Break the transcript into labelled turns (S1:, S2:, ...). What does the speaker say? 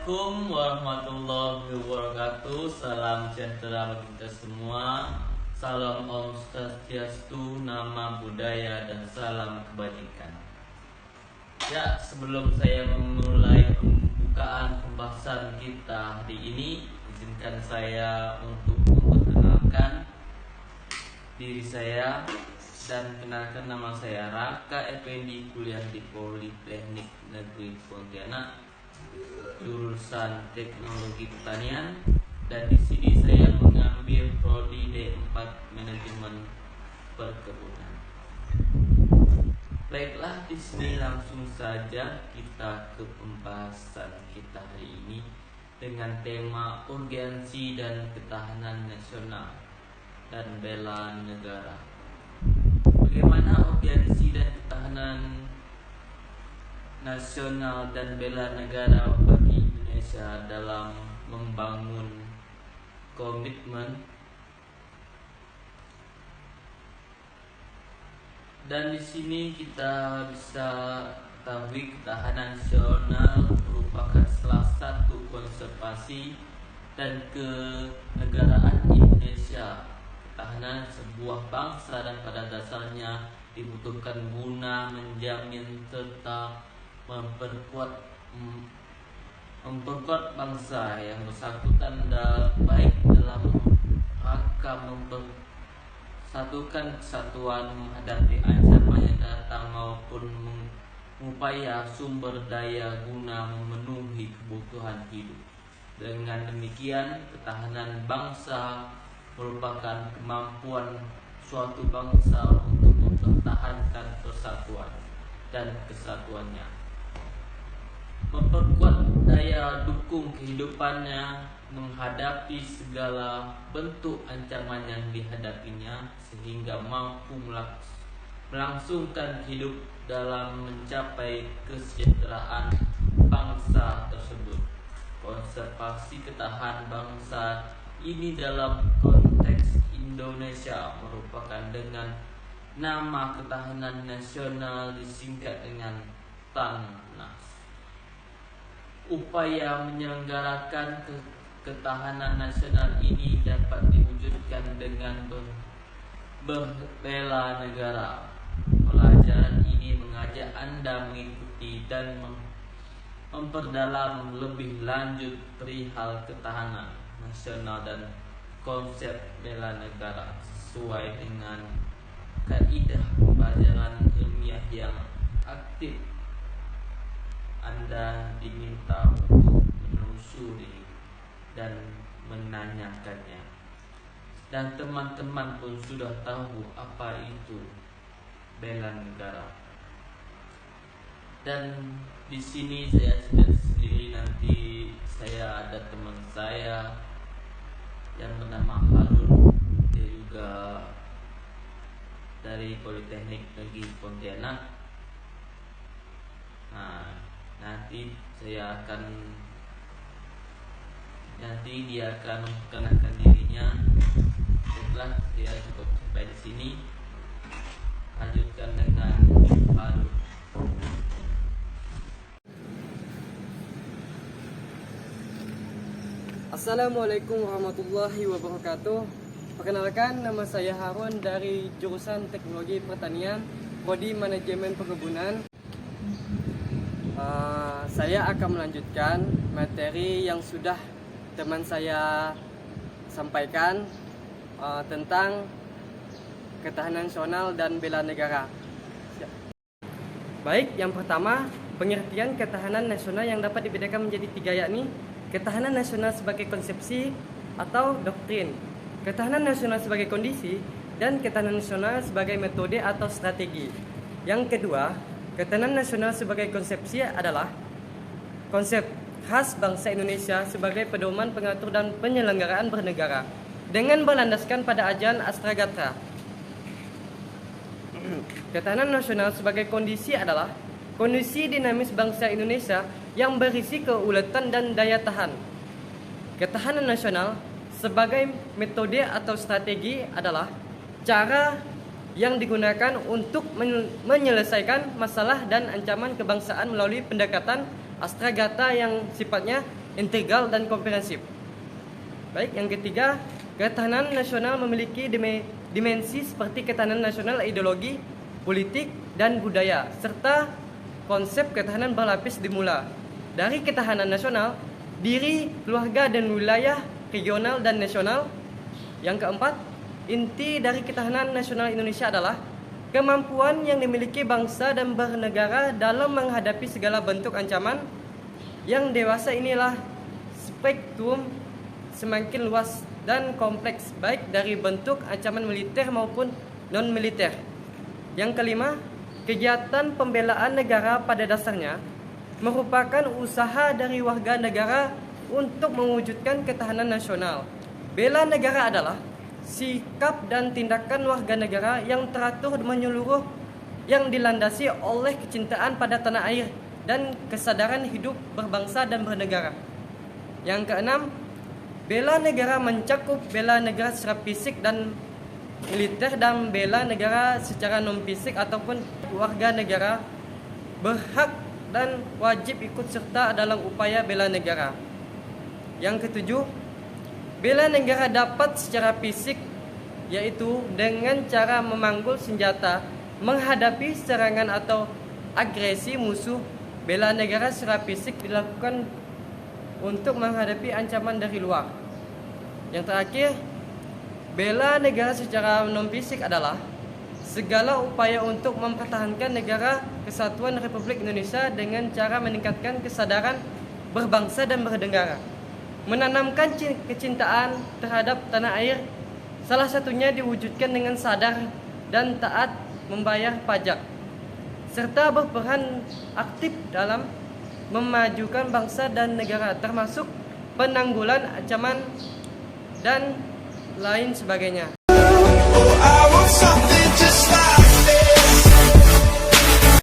S1: Assalamualaikum warahmatullahi wabarakatuh. Salam sejahtera bagi kita semua. Salam Om Swastiastu, nama budaya dan salam kebajikan. Ya, sebelum saya memulai pembukaan pembahasan kita hari ini, izinkan saya untuk memperkenalkan diri saya dan kenalkan nama saya Raka Effendi, kuliah di Politeknik Negeri Pontianak, jurusan Teknologi Pertanian, dan di sini saya mengambil prodi D4 Manajemen Perkebunan. Baiklah, di sini langsung saja kita ke pembahasan kita hari ini dengan tema urgensi dan ketahanan nasional dan bela negara. Bagaimana urgensi dan ketahanan nasional dan bela negara bagi Indonesia dalam membangun komitmen dan di sini kita bisa ketahui ketahanan nasional merupakan salah satu konservasi dan kenegaraan Indonesia. Ketahanan sebuah bangsa dan pada dasarnya dibutuhkan guna menjamin serta memperkuat bangsa yang bersangkutan baik dalam rangka mempersatukan kesatuan menghadapi ancaman yang datang maupun mengupaya sumber daya guna memenuhi kebutuhan hidup. Dengan demikian, ketahanan bangsa merupakan kemampuan suatu bangsa untuk mempertahankan persatuan dan kesatuannya, memperkuat daya dukung kehidupannya menghadapi segala bentuk ancaman yang dihadapinya, sehingga mampu melangsungkan hidup dalam mencapai kesejahteraan bangsa tersebut. Konservasi ketahanan bangsa ini dalam konteks Indonesia merupakan dengan nama ketahanan nasional disingkat dengan TANNAS. Upaya menyelenggarakan ketahanan nasional ini dapat diwujudkan dengan berbela negara. Pelajaran ini mengajak Anda mengikuti dan memperdalam lebih lanjut perihal ketahanan nasional dan konsep bela negara sesuai dengan kaidah pembelajaran ilmiah yang aktif. Anda diminta untuk menelusuri dan menanyakannya, dan teman-teman pun sudah tahu apa itu bela negara. Dan di sini saya tidak sendiri, nanti saya ada teman saya yang bernama Harun, dia juga dari Politeknik Negeri Pontianak. Nah, nanti dia akan memperkenalkan dirinya. Setelah dia cukup sampai di sini, lanjutkan dengan Harun.
S2: Assalamualaikum warahmatullahi wabarakatuh. Perkenalkan, nama saya Harun dari jurusan Teknologi Pertanian, prodi Manajemen Perkebunan. Saya akan melanjutkan materi yang sudah teman saya sampaikan tentang ketahanan nasional dan bela negara. Baik, yang pertama, pengertian ketahanan nasional yang dapat dibedakan menjadi tiga, yakni ketahanan nasional sebagai konsepsi atau doktrin, ketahanan nasional sebagai kondisi, dan ketahanan nasional sebagai metode atau strategi. Yang kedua, ketahanan nasional sebagai konsepsi adalah konsep khas bangsa Indonesia sebagai pedoman pengatur dan penyelenggaraan bernegara dengan berlandaskan pada ajaran Astragatra. Ketahanan nasional sebagai kondisi adalah kondisi dinamis bangsa Indonesia yang berisi keuletan dan daya tahan. Ketahanan nasional sebagai metode atau strategi adalah cara yang digunakan untuk menyelesaikan masalah dan ancaman kebangsaan melalui pendekatan Astragata yang sifatnya integral, dan komprehensif. Baik, yang ketiga, ketahanan nasional memiliki dimensi seperti ketahanan nasional ideologi, politik, dan budaya, serta konsep ketahanan berlapis dimula dari ketahanan nasional, diri, keluarga, dan wilayah regional dan nasional. Yang keempat, inti dari ketahanan nasional Indonesia adalah kemampuan yang dimiliki bangsa dan bernegara dalam menghadapi segala bentuk ancaman. Yang dewasa inilah spektrum semakin luas dan kompleks, baik dari bentuk ancaman militer maupun non-militer. Yang kelima, kegiatan pembelaan negara pada dasarnya merupakan usaha dari warga negara untuk mewujudkan ketahanan nasional. Bela negara adalah sikap dan tindakan warga negara yang teratur menyeluruh, yang dilandasi oleh kecintaan pada tanah air dan kesadaran hidup berbangsa dan bernegara. Yang keenam, bela negara mencakup bela negara secara fisik dan militer dan bela negara secara non-fisik ataupun warga negara berhak dan wajib ikut serta dalam upaya bela negara. Yang ketujuh, bela negara dapat secara fisik, yaitu dengan cara memanggul senjata menghadapi serangan atau agresi musuh. Bela negara secara fisik dilakukan untuk menghadapi ancaman dari luar. Yang terakhir, bela negara secara non-fisik adalah segala upaya untuk mempertahankan negara kesatuan Republik Indonesia dengan cara meningkatkan kesadaran berbangsa dan bernegara, menanamkan kecintaan terhadap tanah air, salah satunya diwujudkan dengan sadar dan taat membayar pajak, serta berperan aktif dalam memajukan bangsa dan negara, termasuk penanggulan ancaman dan lain sebagainya.